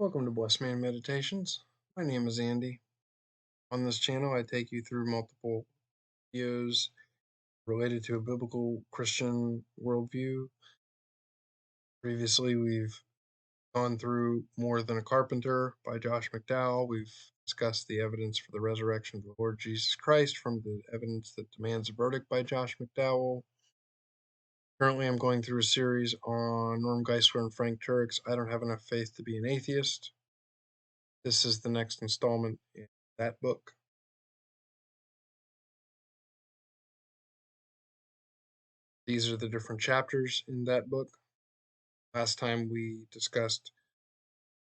Welcome to Blessed Man Meditations. My name is Andy. On this channel, I take you through multiple videos related to a biblical Christian worldview. Previously, we've gone through More Than a Carpenter by Josh McDowell. We've discussed the evidence for the resurrection of the Lord Jesus Christ from the evidence that demands a verdict by Josh McDowell. Currently, I'm going through a series on Norm Geisler and Frank Turek's I Don't Have Enough Faith to Be an Atheist. This is the next installment in that book. These are the different chapters in that book. Last time we discussed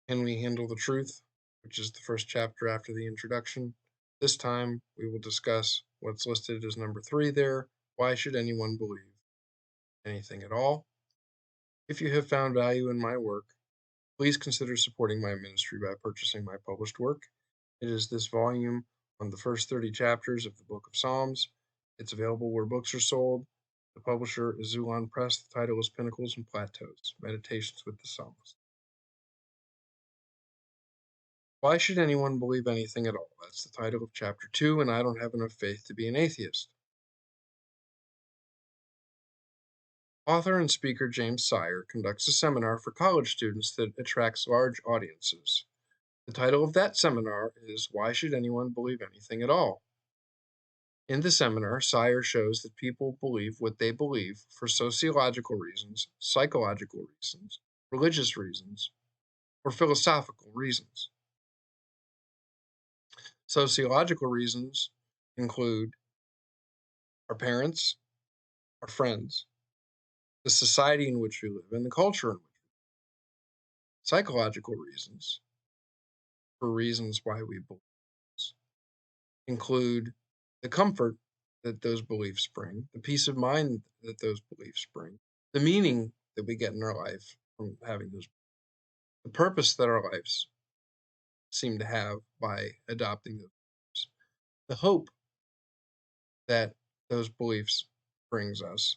Can We Handle the Truth, which is the first chapter after the introduction. This time we will discuss what's listed as number 3 there. Why should anyone believe anything at all? If you have found value in my work, please consider supporting my ministry by purchasing my published work. It is this volume on the first 30 chapters of the Book of Psalms. It's available where books are sold. The publisher is Zulon Press. The title is Pinnacles and Plateaus, Meditations with the Psalmist. Why should anyone believe anything at all? That's the title of Chapter 2, and I don't have enough faith to be an atheist. Author and speaker James Sire conducts a seminar for college students that attracts large audiences. The title of that seminar is Why Should Anyone Believe Anything at All? In the seminar, Sire shows that people believe what they believe for sociological reasons, psychological reasons, religious reasons, or philosophical reasons. Sociological reasons include our parents, our friends, the society in which we live, and the culture in which we live. Psychological reasons, for reasons why we believe, include the comfort that those beliefs bring, the peace of mind that those beliefs bring, the meaning that we get in our life from having those, the purpose that our lives seem to have by adopting those beliefs, the hope that those beliefs brings us,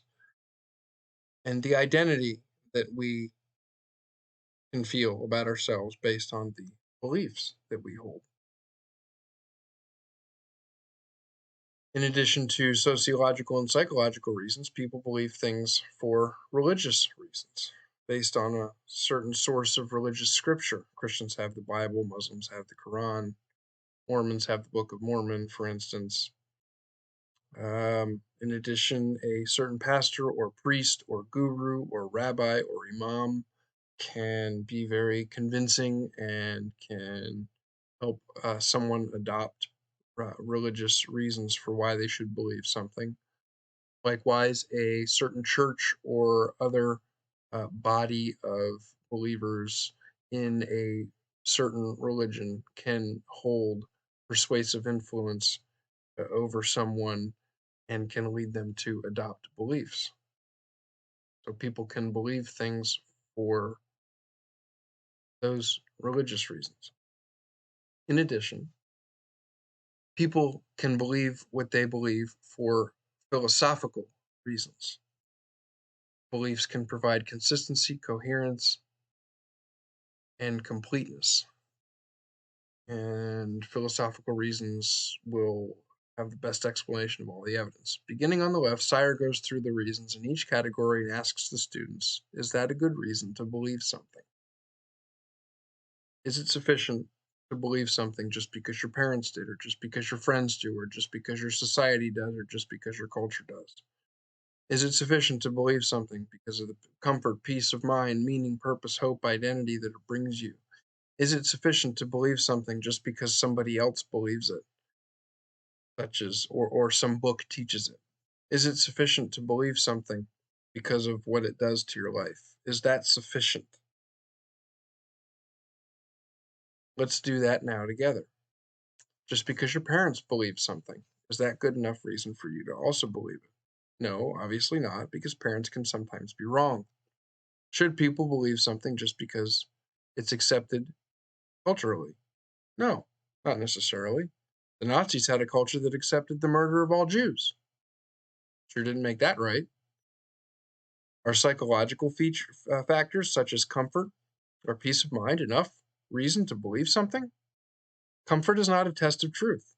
and the identity that we can feel about ourselves based on the beliefs that we hold. In addition to sociological and psychological reasons, people believe things for religious reasons, based on a certain source of religious scripture. Christians have the Bible, Muslims have the Quran, Mormons have the Book of Mormon, for instance. In addition, a certain pastor or priest or guru or rabbi or imam can be very convincing and can help someone adopt religious reasons for why they should believe something. Likewise, a certain church or other body of believers in a certain religion can hold persuasive influence over someone and can lead them to adopt beliefs. So people can believe things for those religious reasons. In addition, people can believe what they believe for philosophical reasons. Beliefs can provide consistency, coherence, and completeness. And philosophical reasons will have the best explanation of all the evidence. Beginning on the left, Sire goes through the reasons in each category and asks the students, is that a good reason to believe something? Is it sufficient to believe something just because your parents did, or just because your friends do, or just because your society does, or just because your culture does? Is it sufficient to believe something because of the comfort, peace of mind, meaning, purpose, hope, identity that it brings you? Is it sufficient to believe something just because somebody else believes it, such as, or some book teaches it? Is it sufficient to believe something because of what it does to your life? Is that sufficient? Let's do that now together. Just because your parents believe something, is that good enough reason for you to also believe it? No, obviously not, because parents can sometimes be wrong. Should people believe something just because it's accepted culturally? No, not necessarily. The Nazis had a culture that accepted the murder of all Jews. Sure didn't make that right. Are psychological factors such as comfort or peace of mind enough reason to believe something? Comfort is not a test of truth.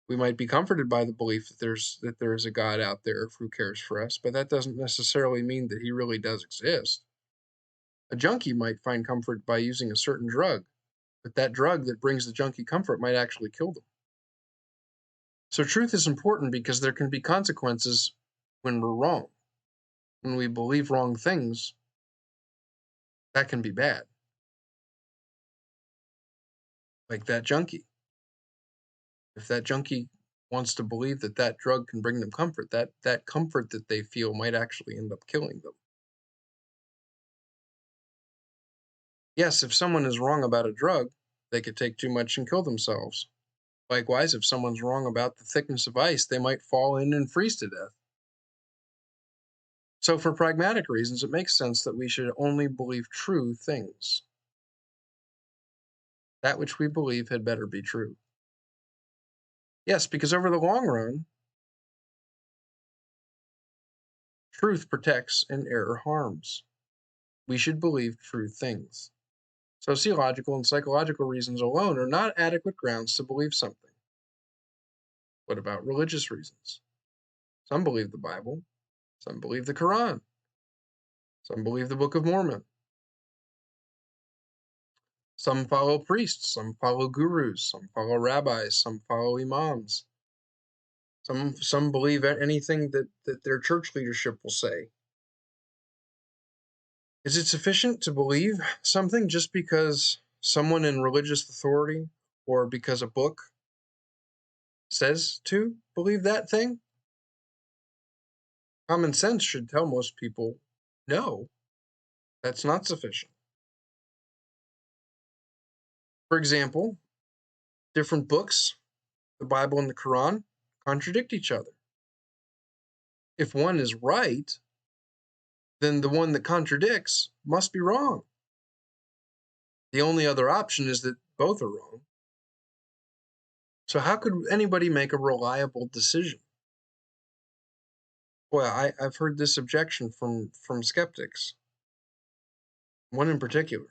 We might be comforted by the belief that there is a God out there who cares for us, but that doesn't necessarily mean that he really does exist. A junkie might find comfort by using a certain drug, but that drug that brings the junkie comfort might actually kill them. So truth is important because there can be consequences when we're wrong. When we believe wrong things, that can be bad. Like that junkie. If that junkie wants to believe that that drug can bring them comfort, that comfort that they feel might actually end up killing them. Yes, if someone is wrong about a drug, they could take too much and kill themselves. Likewise, if someone's wrong about the thickness of ice, they might fall in and freeze to death. So for pragmatic reasons, it makes sense that we should only believe true things. That which we believe had better be true. Yes, because over the long run, truth protects and error harms. We should believe true things. Sociological and psychological reasons alone are not adequate grounds to believe something. What about religious reasons? Some believe the Bible, some believe the Quran, some believe the Book of Mormon. Some follow priests, some follow gurus, some follow rabbis, some follow imams. Some believe anything that their church leadership will say. Is it sufficient to believe something just because someone in religious authority or because a book says to believe that thing? Common sense should tell most people, no, that's not sufficient. For example, different books, the Bible and the Quran, contradict each other. If one is right, then the one that contradicts must be wrong. The only other option is that both are wrong. So how could anybody make a reliable decision? Well, I've heard this objection from skeptics, one in particular,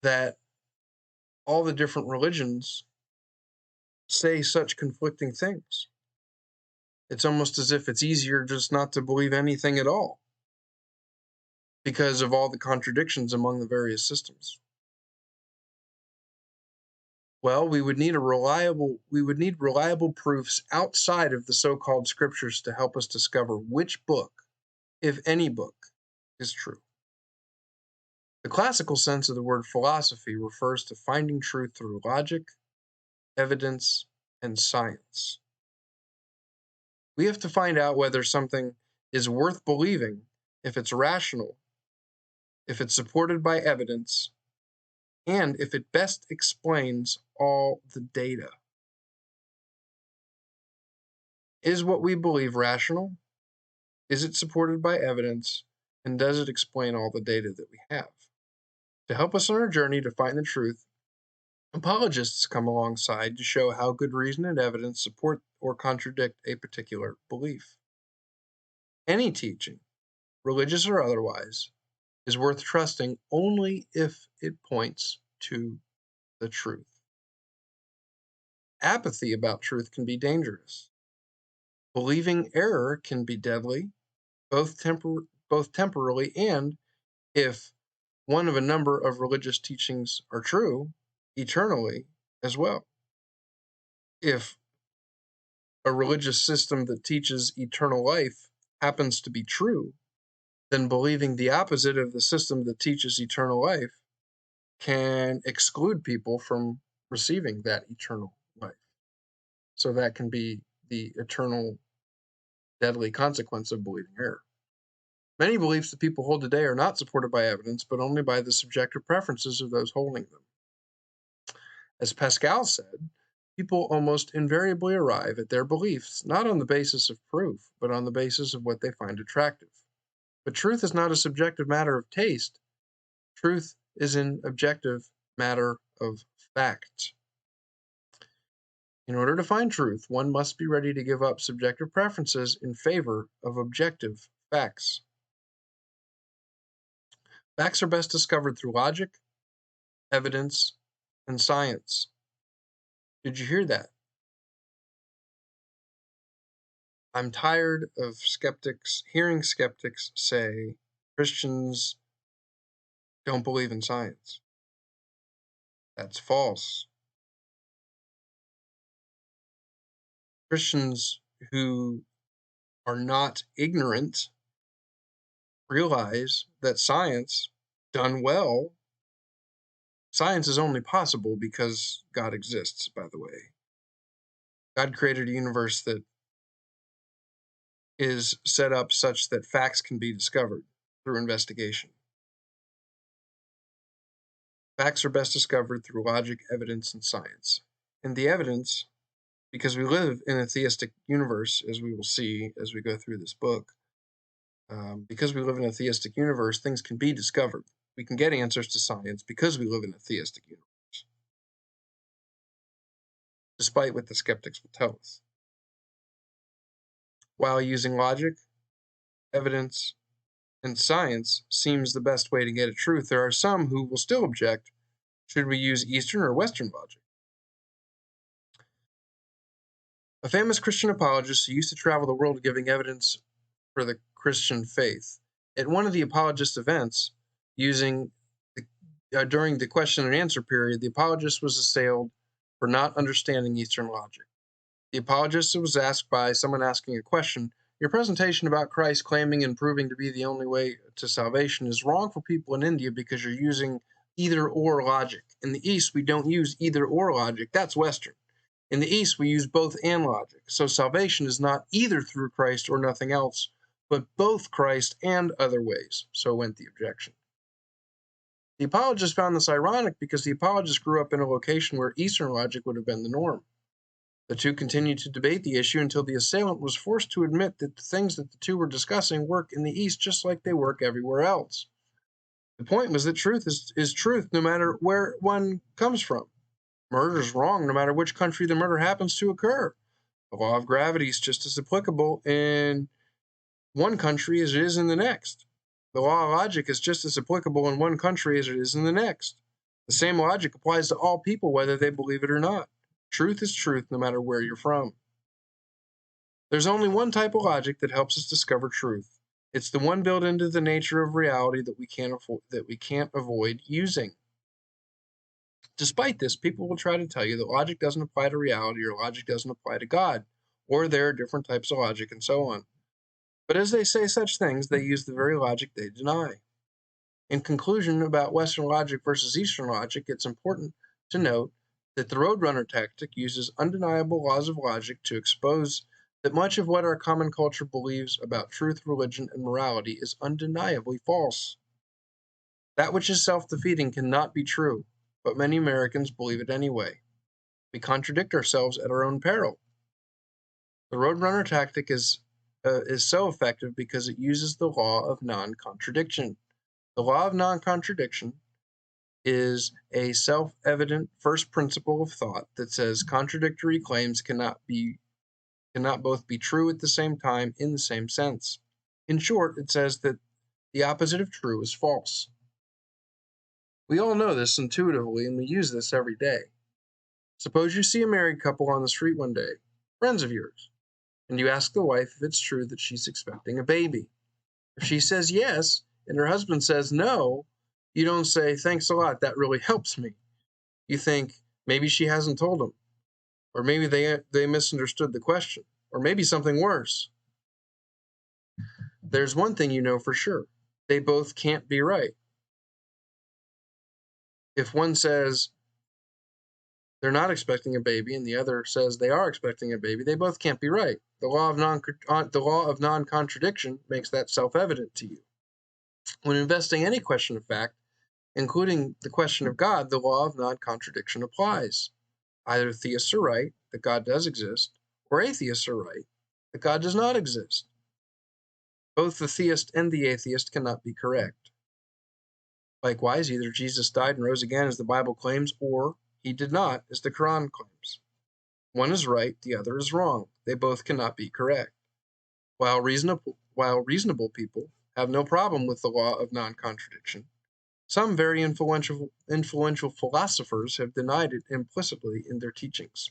that all the different religions say such conflicting things. It's almost as if it's easier just not to believe anything at all because of all the contradictions among the various systems. Well, we would need reliable proofs outside of the so-called scriptures to help us discover which book, if any book, is true. The classical sense of the word philosophy refers to finding truth through logic, evidence, and science. We have to find out whether something is worth believing if it's rational, if it's supported by evidence, and if it best explains all the data. Is what we believe rational? Is it supported by evidence? And does it explain all the data that we have? To help us on our journey to find the truth, apologists come alongside to show how good reason and evidence support or contradict a particular belief. Any teaching, religious or otherwise, is worth trusting only if it points to the truth. Apathy about truth can be dangerous. Believing error can be deadly, both temporarily and, if one of a number of religious teachings are true, eternally as well. If a religious system that teaches eternal life happens to be true, then believing the opposite of the system that teaches eternal life can exclude people from receiving that eternal life. So that can be the eternal deadly consequence of believing error. Many beliefs that people hold today are not supported by evidence, but only by the subjective preferences of those holding them. As Pascal said, people almost invariably arrive at their beliefs not on the basis of proof, but on the basis of what they find attractive. But truth is not a subjective matter of taste. Truth is an objective matter of fact. In order to find truth, one must be ready to give up subjective preferences in favor of objective facts. Facts are best discovered through logic, evidence, and science. Did you hear that? I'm tired of hearing skeptics say Christians don't believe in science. That's false. Christians who are not ignorant realize that science, done well, science is only possible because God exists, by the way. God created a universe that is set up such that facts can be discovered through investigation. Facts are best discovered through logic, evidence, and science. And the evidence, because we live in a theistic universe, as we will see as we go through this book, because we live in a theistic universe, things can be discovered. We can get answers to science because we live in a theistic universe, despite what the skeptics will tell us. While using logic, evidence, and science seems the best way to get at truth, there are some who will still object, should we use Eastern or Western logic? A famous Christian apologist who used to travel the world giving evidence for the Christian faith. At one of the apologist events, during the question and answer period, the apologist was assailed for not understanding Eastern logic. The apologist was asked by someone asking a question, your presentation about Christ claiming and proving to be the only way to salvation is wrong for people in India because you're using either or logic. In the East, we don't use either or logic. That's Western. In the East, we use both and logic. So salvation is not either through Christ or nothing else, but both Christ and other ways. So went the objection. The apologist found this ironic because the apologist grew up in a location where Eastern logic would have been the norm. The two continued to debate the issue until the assailant was forced to admit that the things that the two were discussing work in the East just like they work everywhere else. The point was that truth is truth no matter where one comes from. Murder is wrong no matter which country the murder happens to occur. The law of gravity is just as applicable in one country as it is in the next. The law of logic is just as applicable in one country as it is in the next. The same logic applies to all people whether they believe it or not. Truth is truth no matter where you're from. There's only one type of logic that helps us discover truth. It's the one built into the nature of reality that we can't avoid using. Despite this, people will try to tell you that logic doesn't apply to reality or logic doesn't apply to God, or there are different types of logic and so on. But as they say such things, they use the very logic they deny. In conclusion about Western logic versus Eastern logic, it's important to note that the Roadrunner tactic uses undeniable laws of logic to expose that much of what our common culture believes about truth, religion, and morality is undeniably false. That which is self-defeating cannot be true, but many Americans believe it anyway. We contradict ourselves at our own peril. The Roadrunner tactic is so effective because it uses the law of non-contradiction. The law of non-contradiction is a self-evident first principle of thought that says contradictory claims cannot both be true at the same time in the same sense. In short, it says that the opposite of true is false. We all know this intuitively, and we use this every day. Suppose you see a married couple on the street one day, friends of yours, and you ask the wife if it's true that she's expecting a baby. If she says yes, and her husband says no, you don't say, thanks a lot, that really helps me. You think, maybe she hasn't told him, or maybe they misunderstood the question, or maybe something worse. There's one thing you know for sure. They both can't be right. If one says they're not expecting a baby and the other says they are expecting a baby, they both can't be right. The law of non-contradiction makes that self-evident to you. When investing any question of fact, including the question of God, the law of non-contradiction applies. Either theists are right, that God does exist, or atheists are right, that God does not exist. Both the theist and the atheist cannot be correct. Likewise, either Jesus died and rose again as the Bible claims, or he did not, as the Quran claims. One is right, the other is wrong. They both cannot be correct. While reasonable people have no problem with the law of non-contradiction, Some very influential philosophers have denied it implicitly in their teachings.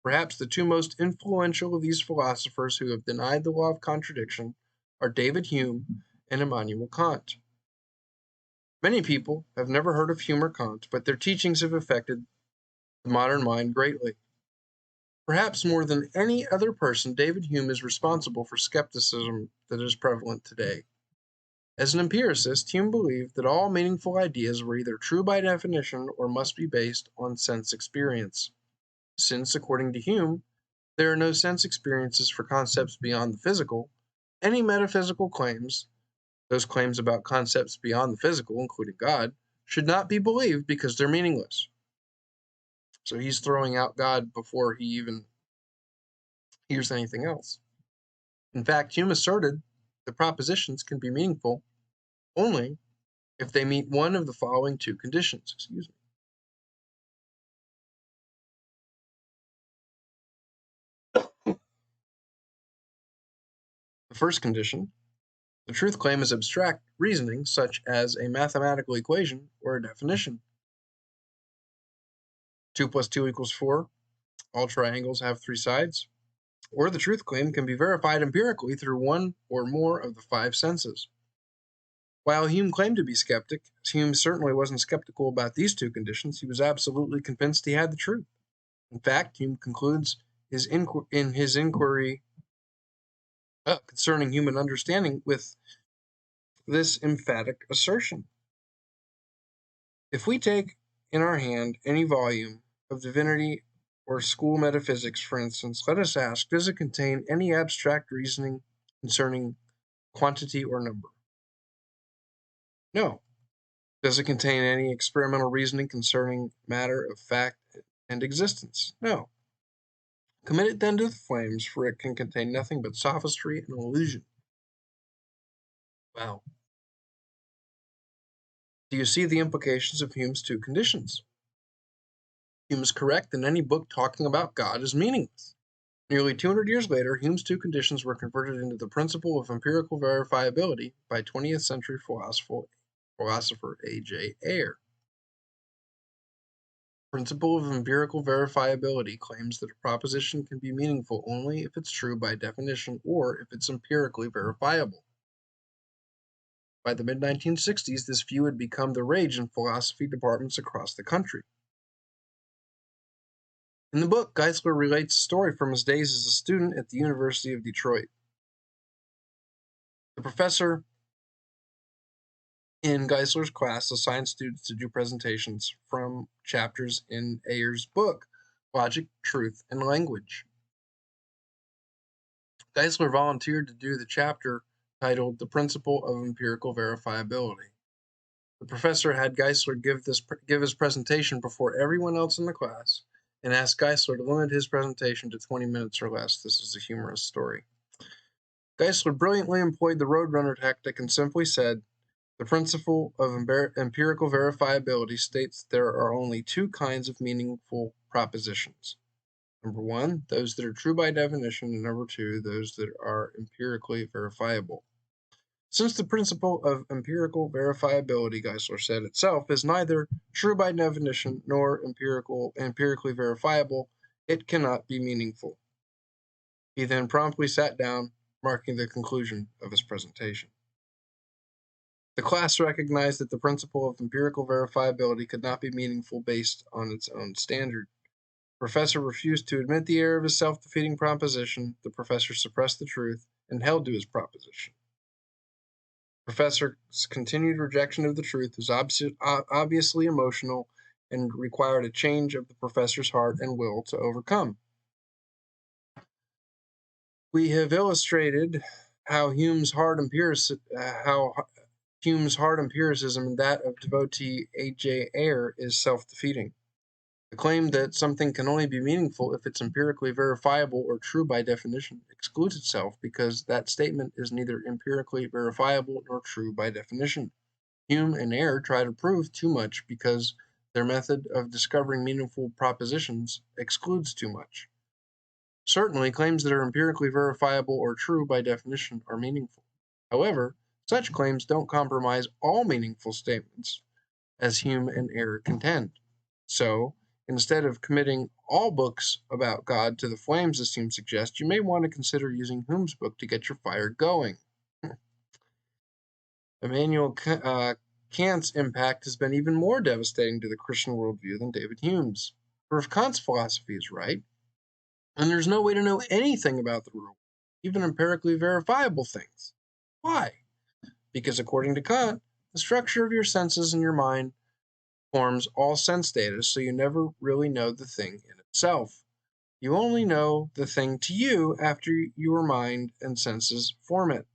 Perhaps the two most influential of these philosophers who have denied the law of contradiction are David Hume and Immanuel Kant. Many people have never heard of Hume or Kant, but their teachings have affected the modern mind greatly. Perhaps more than any other person, David Hume is responsible for skepticism that is prevalent today. As an empiricist, Hume believed that all meaningful ideas were either true by definition or must be based on sense experience. Since, according to Hume, there are no sense experiences for concepts beyond the physical, any metaphysical claims, those claims about concepts beyond the physical, including God, should not be believed because they're meaningless. So he's throwing out God before he even hears anything else. In fact, Hume asserted that propositions can be meaningful only if they meet one of the following two conditions. The first condition, the truth claim is abstract reasoning, such as a mathematical equation or a definition. 2 plus 2 equals 4. All triangles have 3 sides. Or the truth claim can be verified empirically through one or more of the 5 senses. While Hume claimed to be skeptic, Hume certainly wasn't skeptical about these two conditions. He was absolutely convinced he had the truth. In fact, Hume concludes in his inquiry concerning human understanding with this emphatic assertion. If we take in our hand any volume of divinity or school metaphysics, for instance, let us ask, does it contain any abstract reasoning concerning quantity or number? No. Does it contain any experimental reasoning concerning matter of fact and existence? No. Commit it then to the flames, for it can contain nothing but sophistry and illusion. Wow. Do you see the implications of Hume's two conditions? Hume is correct that any book talking about God is meaningless. Nearly 200 years later, Hume's two conditions were converted into the principle of empirical verifiability by 20th century philosopher A.J. Ayer. The principle of empirical verifiability claims that a proposition can be meaningful only if it's true by definition or if it's empirically verifiable. By the mid-1960s, this view had become the rage in philosophy departments across the country. In the book, Geisler relates a story from his days as a student at the University of Detroit. The professor in Geisler's class assigned students to do presentations from chapters in Ayer's book, Logic, Truth, and Language. Geisler volunteered to do the chapter titled The Principle of Empirical Verifiability. The professor had Geisler give his presentation before everyone else in the class and asked Geisler to limit his presentation to 20 minutes or less. This is a humorous story. Geisler brilliantly employed the Roadrunner tactic and simply said, the principle of empirical verifiability states there are only two kinds of meaningful propositions. Number one, those that are true by definition, and number two, those that are empirically verifiable. Since the principle of empirical verifiability, Geisler said itself, is neither true by definition nor empirically verifiable, it cannot be meaningful. He then promptly sat down, marking the conclusion of his presentation. The class recognized that the principle of empirical verifiability could not be meaningful based on its own standard. The professor refused to admit the error of his self-defeating proposition. The professor suppressed the truth and held to his proposition. The professor's continued rejection of the truth was obviously emotional and required a change of the professor's heart and will to overcome. We have illustrated how Hume's hard empiricism and that of devotee A.J. Ayer is self-defeating. The claim that something can only be meaningful if it's empirically verifiable or true by definition excludes itself because that statement is neither empirically verifiable nor true by definition. Hume and Ayer try to prove too much because their method of discovering meaningful propositions excludes too much. Certainly, claims that are empirically verifiable or true by definition are meaningful. However, such claims don't compromise all meaningful statements as Hume and error contend. So, instead of committing all books about God to the flames, as Hume suggests, you may want to consider using Hume's book to get your fire going. Immanuel Kant's impact has been even more devastating to the Christian worldview than David Hume's. For if Kant's philosophy is right, and there's no way to know anything about the real world, even empirically verifiable things. Why? Because according to Kant, the structure of your senses and your mind forms all sense data, so you never really know the thing in itself. You only know the thing to you after your mind and senses form it.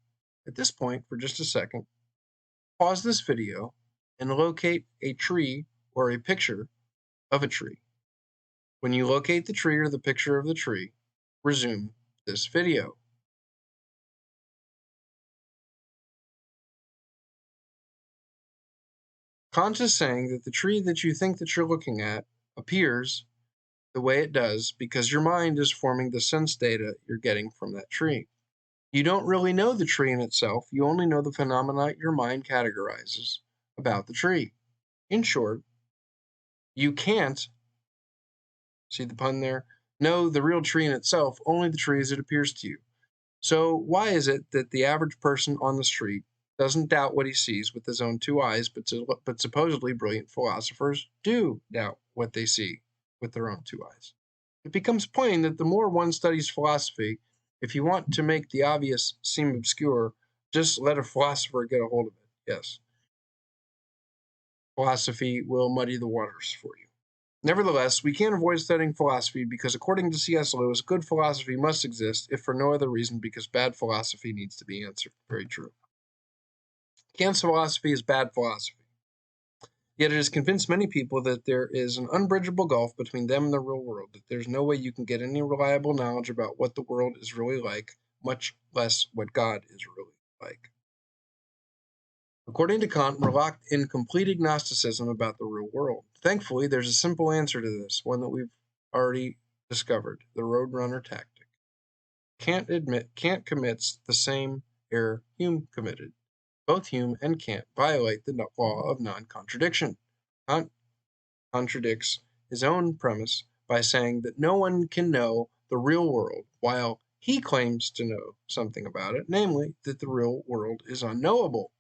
At this point, for just a second, pause this video and locate a tree or a picture of a tree. When you locate the tree or the picture of the tree, resume this video. Kant is saying that the tree that you think that you're looking at appears the way it does because your mind is forming the sense data you're getting from that tree. You don't really know the tree in itself, you only know the phenomena your mind categorizes about the tree. In short, you can't, see the pun there, know the real tree in itself, only the tree as it appears to you. So why is it that the average person on the street doesn't doubt what he sees with his own two eyes, but supposedly brilliant philosophers do doubt what they see with their own two eyes? It becomes plain that the more one studies philosophy, if you want to make the obvious seem obscure, just let a philosopher get a hold of it. Yes, philosophy will muddy the waters for you. Nevertheless, we can't avoid studying philosophy because, according to C.S. Lewis, good philosophy must exist, if for no other reason because bad philosophy needs to be answered. Very true. Kant's philosophy is bad philosophy. Yet it has convinced many people that there is an unbridgeable gulf between them and the real world, that there's no way you can get any reliable knowledge about what the world is really like, much less what God is really like. According to Kant, we're locked in complete agnosticism about the real world. Thankfully, there's a simple answer to this, one that we've already discovered, the roadrunner tactic. Kant commits the same error Hume committed. Both Hume and Kant violate the law of non-contradiction. Kant contradicts his own premise by saying that no one can know the real world, while he claims to know something about it, namely that the real world is unknowable.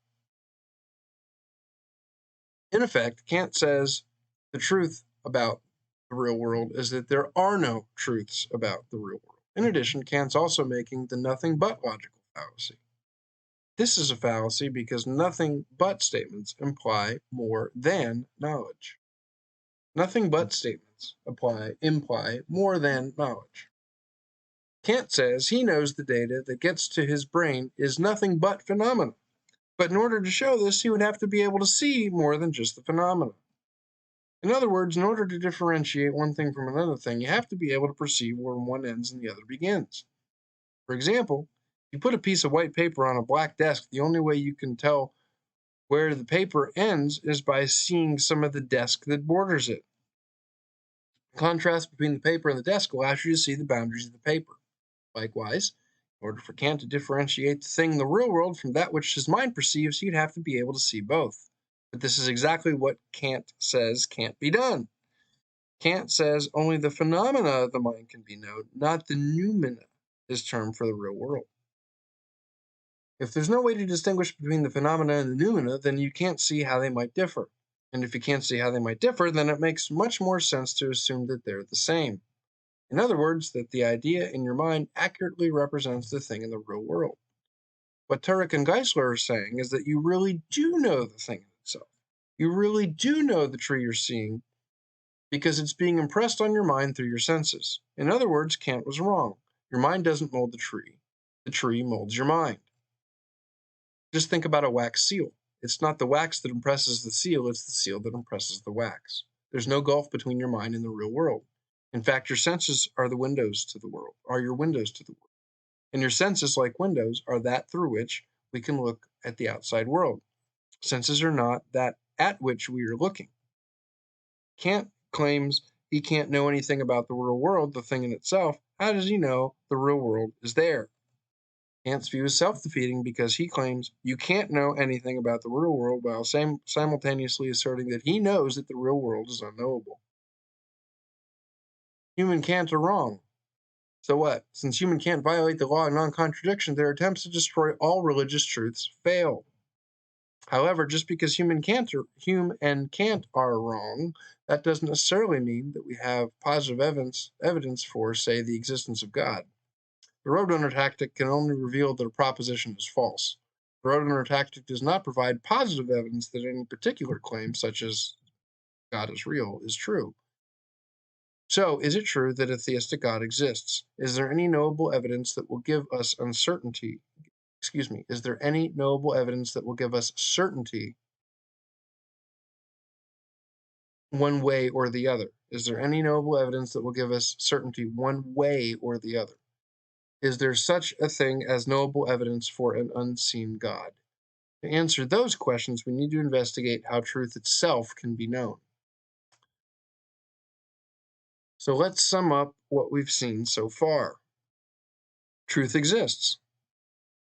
In effect, Kant says the truth about the real world is that there are no truths about the real world. In addition, Kant's also making the nothing but logical fallacy. This is a fallacy because nothing but statements imply more than knowledge. Nothing but statements imply more than knowledge. Kant says he knows the data that gets to his brain is nothing but phenomena. But in order to show this, he would have to be able to see more than just the phenomena. In other words, in order to differentiate one thing from another thing, you have to be able to perceive where one ends and the other begins. For example, if you put a piece of white paper on a black desk, the only way you can tell where the paper ends is by seeing some of the desk that borders it. The contrast between the paper and the desk allows you to see the boundaries of the paper. Likewise, in order for Kant to differentiate the thing in the real world from that which his mind perceives, he'd have to be able to see both. But this is exactly what Kant says can't be done. Kant says only the phenomena of the mind can be known, not the noumena, his term for the real world. If there's no way to distinguish between the phenomena and the noumena, then you can't see how they might differ. And if you can't see how they might differ, then it makes much more sense to assume that they're the same. In other words, that the idea in your mind accurately represents the thing in the real world. What Turek and Geisler are saying is that you really do know the thing in itself. You really do know the tree you're seeing because it's being impressed on your mind through your senses. In other words, Kant was wrong. Your mind doesn't mold the tree molds your mind. Just think about a wax seal. It's not the wax that impresses the seal, it's the seal that impresses the wax. There's no gulf between your mind and the real world. In fact, your senses are the windows to the world, are your windows to the world. And your senses, like windows, are that through which we can look at the outside world. Senses are not that at which we are looking. Kant claims he can't know anything about the real world, the thing in itself. How does he know the real world is there? Kant's view is self-defeating because he claims you can't know anything about the real world while simultaneously asserting that he knows that the real world is unknowable. Hume and Kant are wrong. So what? Since Hume and Kant violate the law of non-contradiction, their attempts to destroy all religious truths fail. However, just because Hume and Kant are wrong, that doesn't necessarily mean that we have positive evidence for, say, the existence of God. The roadrunner tactic can only reveal that a proposition is false. The roadrunner tactic does not provide positive evidence that any particular claim, such as God is real, is true. So, is it true that a theistic God exists? Is there any knowable evidence that will give us certainty one way or the other? Is there any knowable evidence that will give us certainty one way or the other? Is there such a thing as knowable evidence for an unseen God? To answer those questions, we need to investigate how truth itself can be known. So let's sum up what we've seen so far. Truth exists.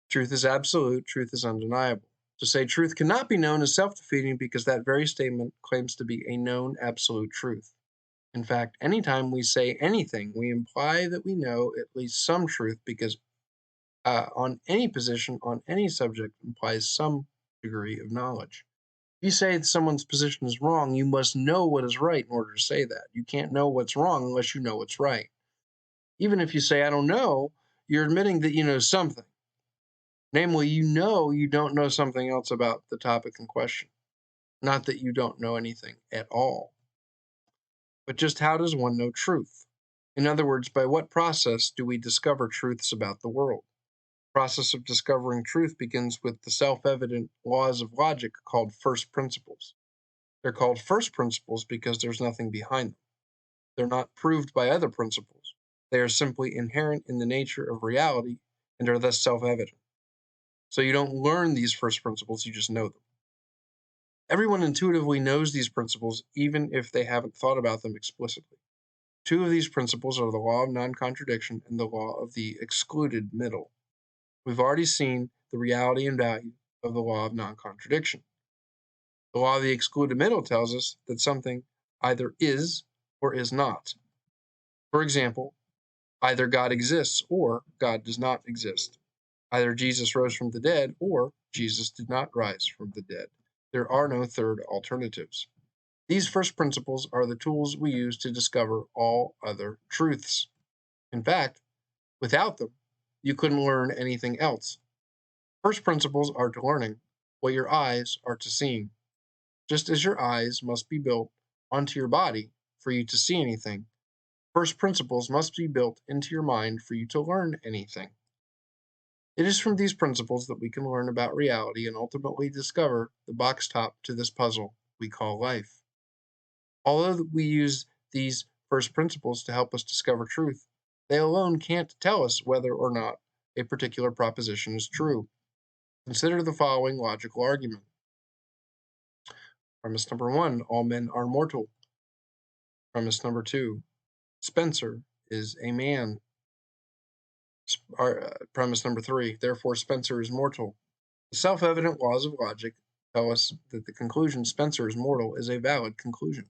Truth is absolute. Truth is undeniable. To say truth cannot be known is self-defeating because that very statement claims to be a known absolute truth. In fact, anytime we say anything, we imply that we know at least some truth because on any position, on any subject, implies some degree of knowledge. If you say that someone's position is wrong, you must know what is right in order to say that. You can't know what's wrong unless you know what's right. Even if you say, I don't know, you're admitting that you know something. Namely, you don't know something else about the topic in question. Not that you don't know anything at all. But just how does one know truth? In other words, by what process do we discover truths about the world? The process of discovering truth begins with the self-evident laws of logic called first principles. They're called first principles because there's nothing behind them. They're not proved by other principles. They are simply inherent in the nature of reality and are thus self-evident. So you don't learn these first principles, you just know them. Everyone intuitively knows these principles even if they haven't thought about them explicitly. Two of these principles are the law of non-contradiction and the law of the excluded middle. We've already seen the reality and value of the law of non-contradiction. The law of the excluded middle tells us that something either is or is not. For example, either God exists or God does not exist. Either Jesus rose from the dead or Jesus did not rise from the dead. There are no third alternatives. These first principles are the tools we use to discover all other truths. In fact, without them, you couldn't learn anything else. First principles are to learning what your eyes are to seeing. Just as your eyes must be built onto your body for you to see anything, first principles must be built into your mind for you to learn anything. It is from these principles that we can learn about reality and ultimately discover the box top to this puzzle we call life. Although we use these first principles to help us discover truth, they alone can't tell us whether or not a particular proposition is true. Consider the following logical argument. Premise number 1, all men are mortal. Premise number 2, Spencer is a man. Premise number 3, therefore Spencer is mortal. The self-evident laws of logic tell us that the conclusion Spencer is mortal is a valid conclusion.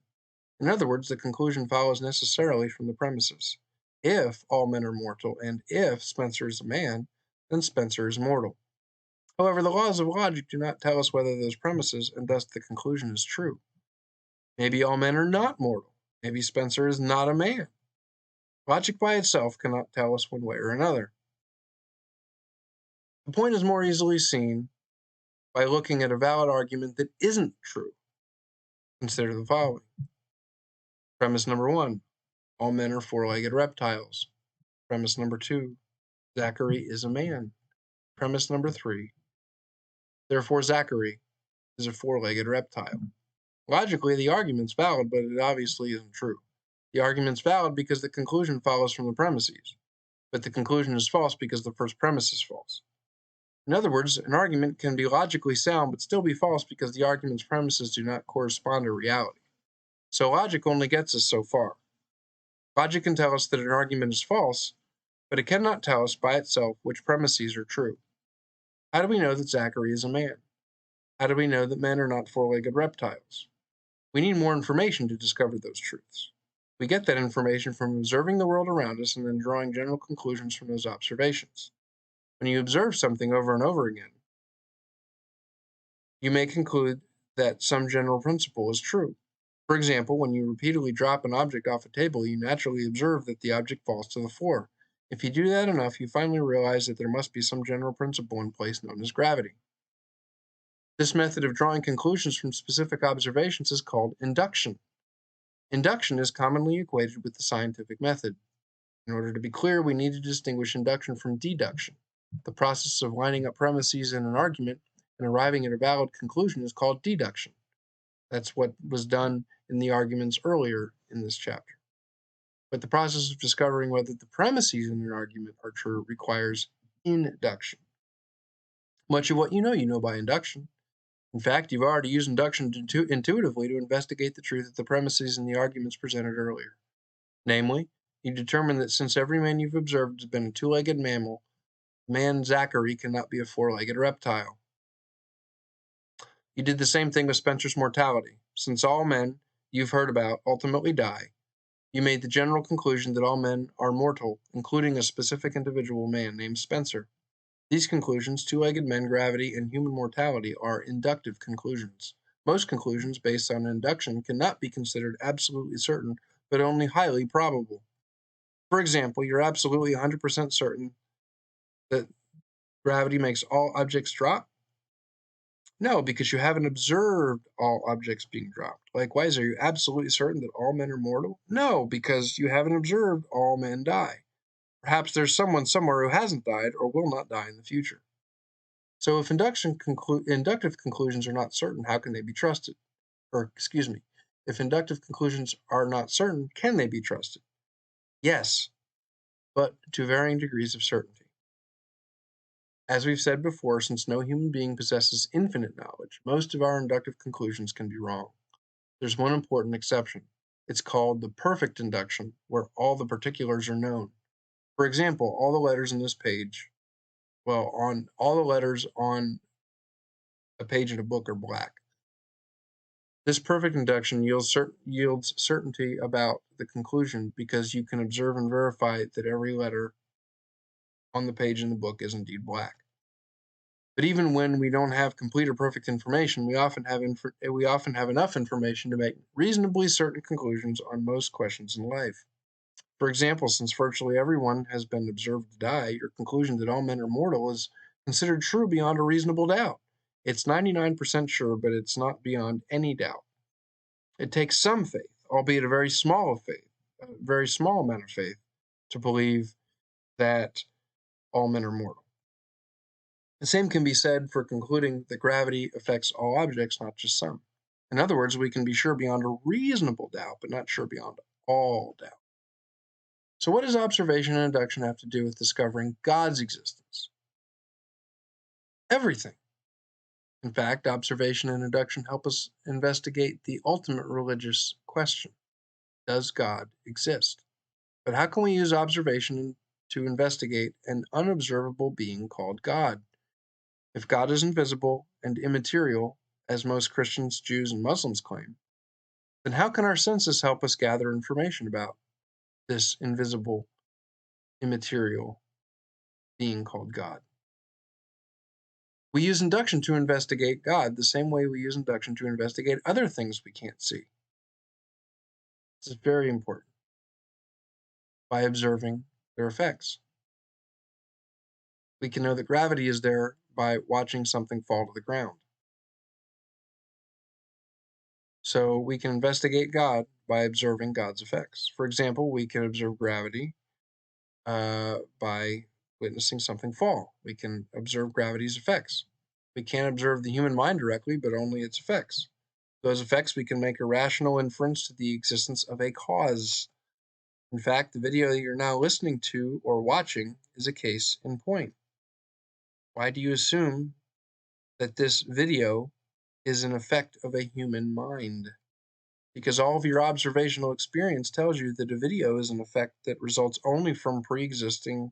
In other words, the conclusion follows necessarily from the premises. If all men are mortal and if Spencer is a man, then Spencer is mortal. However, the laws of logic do not tell us whether those premises and thus the conclusion is true. Maybe all men are not mortal. Maybe Spencer is not a man. Logic by itself cannot tell us one way or another. The point is more easily seen by looking at a valid argument that isn't true. Consider the following. Premise number 1, all men are four-legged reptiles. Premise number 2, Zachary is a man. Premise number 3, therefore Zachary is a four-legged reptile. Logically, the argument's valid, but it obviously isn't true. The argument's valid because the conclusion follows from the premises, but the conclusion is false because the first premise is false. In other words, an argument can be logically sound but still be false because the argument's premises do not correspond to reality. So logic only gets us so far. Logic can tell us that an argument is false, but it cannot tell us by itself which premises are true. How do we know that Zachary is a man? How do we know that men are not four-legged reptiles? We need more information to discover those truths. We get that information from observing the world around us and then drawing general conclusions from those observations. When you observe something over and over again, you may conclude that some general principle is true. For example, when you repeatedly drop an object off a table, you naturally observe that the object falls to the floor. If you do that enough, you finally realize that there must be some general principle in place known as gravity. This method of drawing conclusions from specific observations is called induction. Induction is commonly equated with the scientific method. In order to be clear, we need to distinguish induction from deduction. The process of lining up premises in an argument and arriving at a valid conclusion is called deduction. That's what was done in the arguments earlier in this chapter. But the process of discovering whether the premises in an argument are true requires induction. Much of what you know by induction. In fact, you've already used induction intuitively to investigate the truth of the premises in the arguments presented earlier. Namely, you determine that since every man you've observed has been a two-legged mammal, man Zachary cannot be a four-legged reptile. You did the same thing with Spencer's mortality. Since all men you've heard about ultimately die, you made the general conclusion that all men are mortal, including a specific individual man named Spencer. These conclusions, two-legged men, gravity, and human mortality, are inductive conclusions. Most conclusions based on induction cannot be considered absolutely certain, but only highly probable. For example, you're absolutely 100% certain that gravity makes all objects drop? No, because you haven't observed all objects being dropped. Likewise, are you absolutely certain that all men are mortal? No, because you haven't observed all men die. Perhaps there's someone somewhere who hasn't died or will not die in the future. So if inductive conclusions are not certain, how can they be trusted? If inductive conclusions are not certain, can they be trusted? Yes, but to varying degrees of certainty. As we've said before, since no human being possesses infinite knowledge, most of our inductive conclusions can be wrong. There's one important exception. It's called the perfect induction, where all the particulars are known. For example, all the letters in this page, all the letters on a page in a book are black. This perfect induction yields certainty about the conclusion because you can observe and verify that every letter on the page in the book is indeed black. But even when we don't have complete or perfect information, we often have enough information to make reasonably certain conclusions on most questions in life. For example, since virtually everyone has been observed to die, your conclusion that all men are mortal is considered true beyond a reasonable doubt. It's 99% sure, but it's not beyond any doubt. It takes some faith, albeit a very small amount of faith, to believe that all men are mortal. The same can be said for concluding that gravity affects all objects, not just some. In other words, we can be sure beyond a reasonable doubt, but not sure beyond all doubt. So what does observation and induction have to do with discovering God's existence? Everything. In fact, observation and induction help us investigate the ultimate religious question. Does God exist? But how can we use observation to investigate an unobservable being called God? If God is invisible and immaterial, as most Christians, Jews, and Muslims claim, then how can our senses help us gather information about this invisible, immaterial being called God? We use induction to investigate God the same way we use induction to investigate other things we can't see. This is very important. By observing their effects. We can know that gravity is there by watching something fall to the ground. So we can investigate God by observing God's effects. For example, we can observe gravity by witnessing something fall. We can observe gravity's effects. We can't observe the human mind directly, but only its effects. Those effects, we can make a rational inference to the existence of a cause. In fact, the video that you're now listening to or watching is a case in point. Why do you assume that this video is an effect of a human mind? Because all of your observational experience tells you that a video is an effect that results only from pre-existing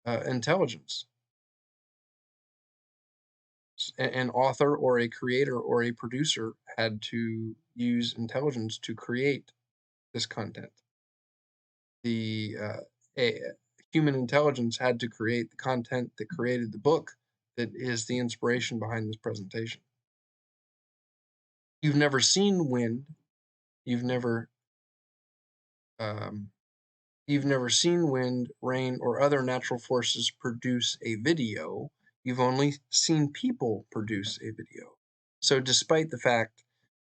intelligence. An author or a creator or a producer had to use intelligence to create this content. A human intelligence had to create the content that created the book that is the inspiration behind this presentation. You've never seen wind. You've never um, you've never seen wind, rain, or other natural forces produce a video. You've only seen people produce a video. So, despite the fact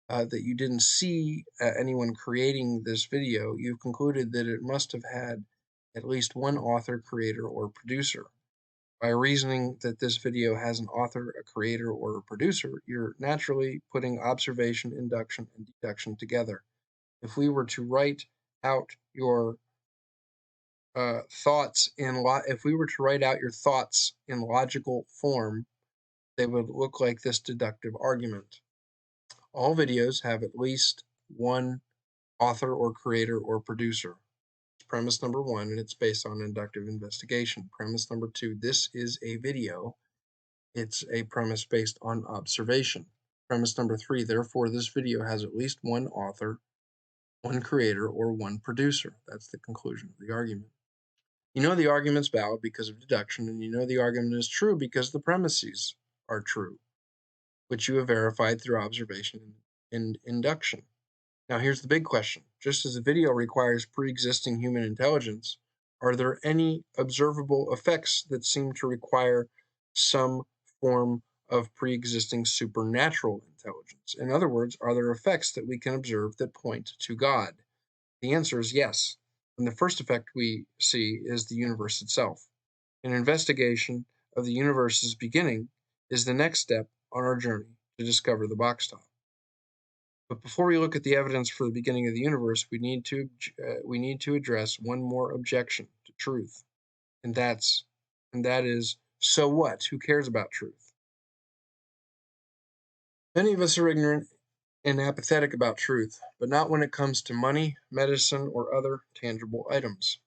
that you didn't see anyone creating this video, you've concluded that it must have had at least one author, creator, or producer. By reasoning that this video has an author, a creator, or a producer, you're naturally putting observation, induction, and deduction together. If we were to write out your if we were to write out your thoughts in logical form, they would look like this deductive argument. All videos have at least one author or creator or producer. It's premise number one, and it's based on inductive investigation. Premise number two, this is a video. It's a premise based on observation. Premise number three, therefore, this video has at least one author, one creator, or one producer. That's the conclusion of the argument. You know the argument's valid because of deduction, and you know the argument is true because the premises are true, which you have verified through observation and induction. Now, here's the big question. Just as a video requires pre-existing human intelligence, are there any observable effects that seem to require some form of pre-existing supernatural intelligence? In other words, are there effects that we can observe that point to God? The answer is yes. And the first effect we see is the universe itself. An investigation of the universe's beginning is the next step on our journey to discover the box top. But before we look at the evidence for the beginning of the universe, we need to address one more objection to truth, and that is, so what? Who cares about truth? Many of us are ignorant and apathetic about truth, but not when it comes to money, medicine, or other tangible items.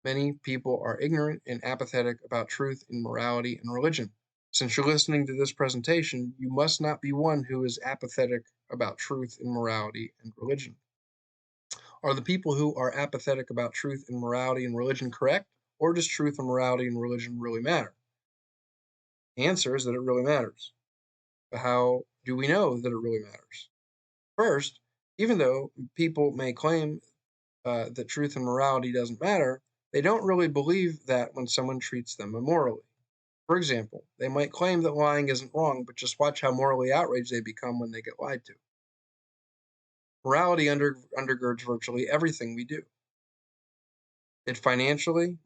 Many people are ignorant and apathetic about truth in morality and religion. Since you're listening to this presentation, you must not be one who is apathetic about truth in morality and religion. Are the people who are apathetic about truth and morality and religion correct? Or does truth and morality and religion really matter? The answer is that it really matters. But how do we know that it really matters? First, even though people may claim that truth and morality doesn't matter, they don't really believe that when someone treats them immorally. For example, they might claim that lying isn't wrong, but just watch how morally outraged they become when they get lied to. Morality undergirds virtually everything we do.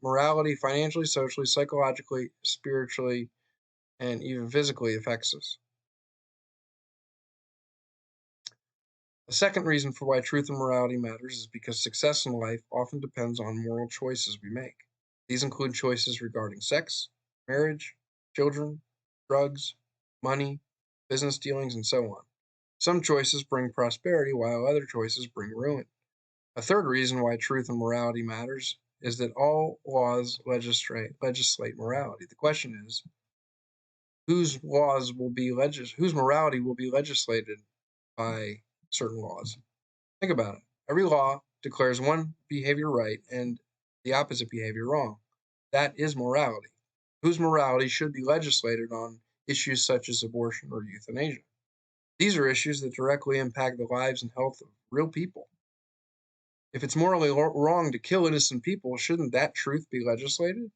Morality financially, socially, psychologically, spiritually, and even physically affects us. The second reason for why truth and morality matters is because success in life often depends on moral choices we make. These include choices regarding sex, marriage, children, drugs, money, business dealings, and so on. Some choices bring prosperity, while other choices bring ruin. A third reason why truth and morality matters is that all laws legislate morality. The question is, whose morality will be legislated by certain laws? Think about it. Every law declares one behavior right and the opposite behavior wrong. That is morality. Whose morality should be legislated on issues such as abortion or euthanasia? These are issues that directly impact the lives and health of real people. If it's morally wrong to kill innocent people, shouldn't that truth be legislated?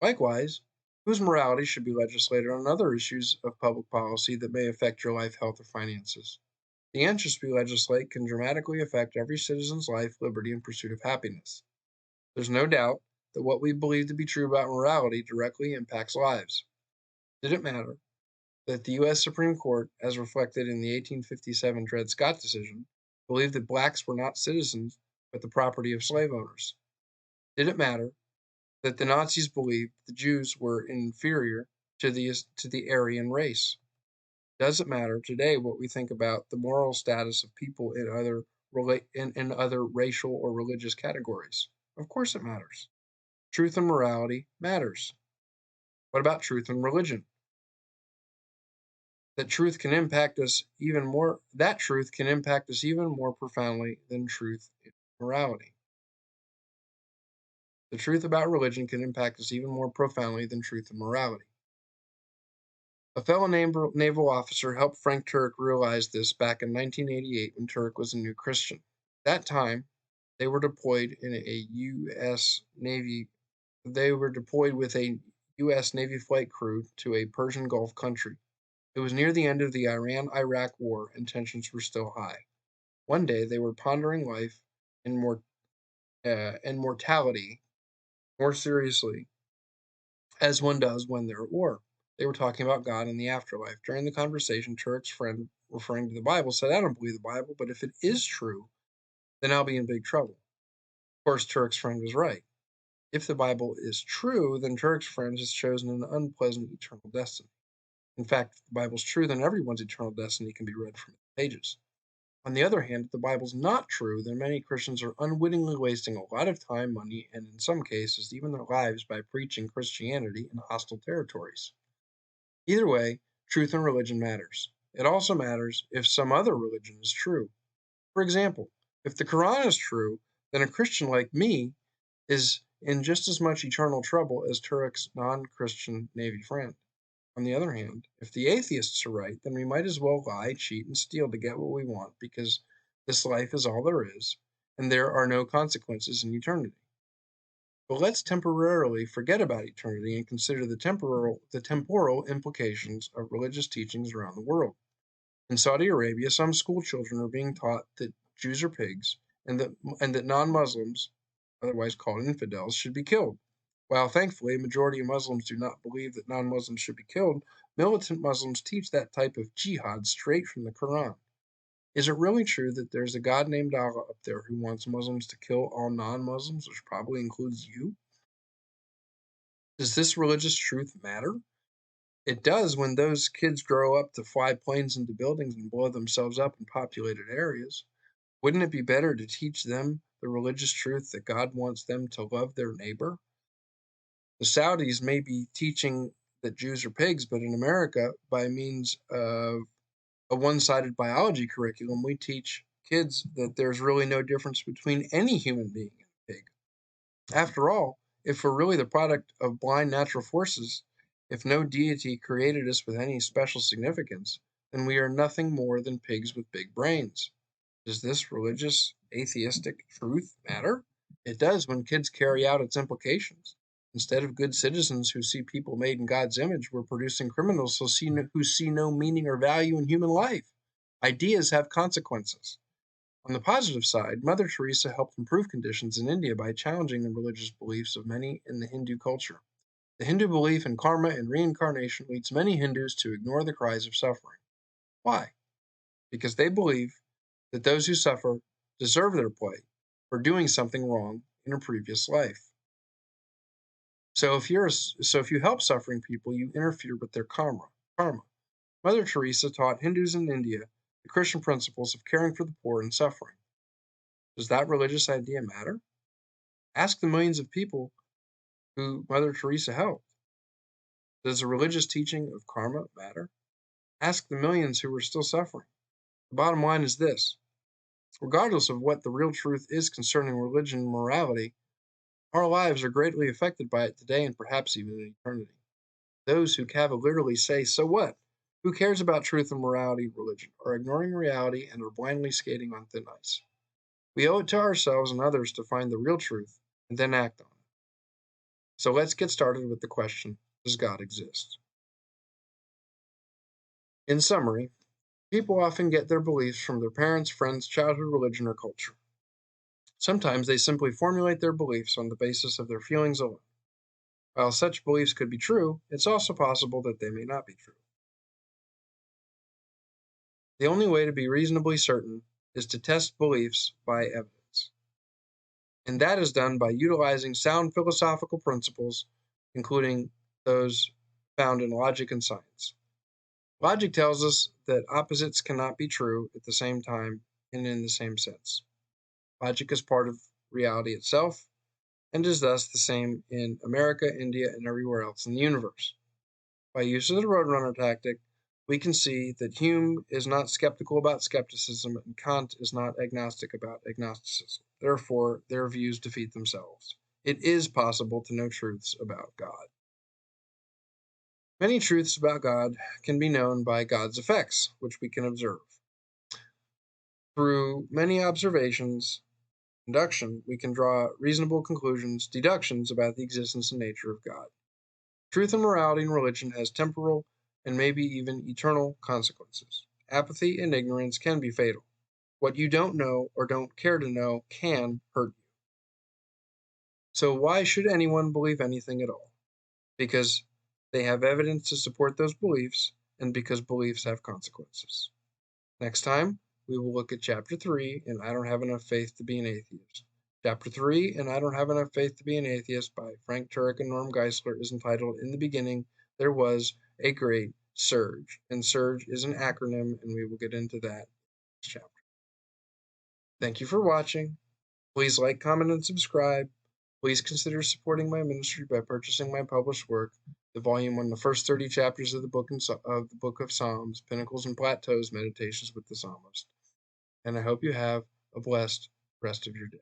Likewise, whose morality should be legislated on other issues of public policy that may affect your life, health, or finances? The answers we legislate can dramatically affect every citizen's life, liberty, and pursuit of happiness. There's no doubt that what we believe to be true about morality directly impacts lives. Did it matter that the U.S. Supreme Court, as reflected in the 1857 Dred Scott decision, believed that blacks were not citizens but the property of slave owners? Did it matter that the Nazis believed the Jews were inferior to the Aryan race? Does it matter today what we think about the moral status of people in other racial or religious categories? Of course it matters. Truth and morality matters. What about truth and religion? That truth can impact us even more profoundly than truth and morality. The truth about religion can impact us even more profoundly than truth and morality. A fellow naval officer helped Frank Turek realize this back in 1988 when Turek was a new Christian. At that time, they were deployed with a U.S. Navy flight crew to a Persian Gulf country. It was near the end of the Iran-Iraq War, and tensions were still high. One day, they were pondering life and mortality more seriously, as one does when they're at war. They were talking about God and the afterlife. During the conversation, Turek's friend, referring to the Bible, said, "I don't believe the Bible, but if it is true, then I'll be in big trouble." Of course, Turek's friend was right. If the Bible is true, then Turek's friend has chosen an unpleasant eternal destiny. In fact, if the Bible's true, then everyone's eternal destiny can be read from its pages. On the other hand, if the Bible's not true, then many Christians are unwittingly wasting a lot of time, money, and in some cases, even their lives by preaching Christianity in hostile territories. Either way, truth in religion matters. It also matters if some other religion is true. For example, if the Quran is true, then a Christian like me is in just as much eternal trouble as Turek's non-Christian Navy friend. On the other hand, if the atheists are right, then we might as well lie, cheat, and steal to get what we want, because this life is all there is, and there are no consequences in eternity. But let's temporarily forget about eternity and consider the temporal implications of religious teachings around the world. In Saudi Arabia, some school children are being taught that Jews are pigs and that non-Muslims, otherwise called infidels, should be killed. While thankfully a majority of Muslims do not believe that non-Muslims should be killed, militant Muslims teach that type of jihad straight from the Quran. Is it really true that there's a God named Allah up there who wants Muslims to kill all non-Muslims, which probably includes you? Does this religious truth matter? It does when those kids grow up to fly planes into buildings and blow themselves up in populated areas. Wouldn't it be better to teach them the religious truth that God wants them to love their neighbor? The Saudis may be teaching that Jews are pigs, but in America, by means of a one-sided biology curriculum, we teach kids that there's really no difference between any human being and a pig. After all, if we're really the product of blind natural forces, if no deity created us with any special significance, then we are nothing more than pigs with big brains. Does this religious, atheistic truth matter? It does when kids carry out its implications. Instead of good citizens who see people made in God's image, we're producing criminals who see no meaning or value in human life. Ideas have consequences. On the positive side, Mother Teresa helped improve conditions in India by challenging the religious beliefs of many in the Hindu culture. The Hindu belief in karma and reincarnation leads many Hindus to ignore the cries of suffering. Why? Because they believe that those who suffer deserve their plight for doing something wrong in a previous life. So if you help suffering people, you interfere with their karma. Mother Teresa taught Hindus in India the Christian principles of caring for the poor and suffering. Does that religious idea matter? Ask the millions of people who Mother Teresa helped. Does the religious teaching of karma matter? Ask the millions who are still suffering. The bottom line is this: regardless of what the real truth is concerning religion and morality, our lives are greatly affected by it today and perhaps even in eternity. Those who cavalierly say, "So what? Who cares about truth and morality, religion?" are ignoring reality and are blindly skating on thin ice. We owe it to ourselves and others to find the real truth and then act on it. So let's get started with the question, does God exist? In summary, people often get their beliefs from their parents, friends, childhood religion, or culture. Sometimes they simply formulate their beliefs on the basis of their feelings alone. While such beliefs could be true, it's also possible that they may not be true. The only way to be reasonably certain is to test beliefs by evidence. And that is done by utilizing sound philosophical principles, including those found in logic and science. Logic tells us that opposites cannot be true at the same time and in the same sense. Logic is part of reality itself. and is thus the same in America, India, and everywhere else in the universe. By use of the Roadrunner tactic, we can see that Hume is not skeptical about skepticism and Kant is not agnostic about agnosticism. Therefore, their views defeat themselves. It is possible to know truths about God. Many truths about God can be known by God's effects, which we can observe. Through many observations, induction, we can draw reasonable conclusions, deductions about the existence and nature of God. Truth and morality in religion has temporal and maybe even eternal consequences. Apathy and ignorance can be fatal. What you don't know or don't care to know can hurt you. So why should anyone believe anything at all? Because they have evidence to support those beliefs and because beliefs have consequences. Next time, we will look at Chapter 3 in I Don't Have Enough Faith to Be an Atheist. Chapter 3 in I Don't Have Enough Faith to Be an Atheist by Frank Turek and Norm Geisler is entitled In the Beginning, There Was a Great Surge. And surge is an acronym, and we will get into that next chapter. Thank you for watching. Please like, comment, and subscribe. Please consider supporting my ministry by purchasing my published work, the volume on the first 30 chapters of the book of Psalms, Pinnacles and Plateaus, Meditations with the Psalmist. And I hope you have a blessed rest of your day.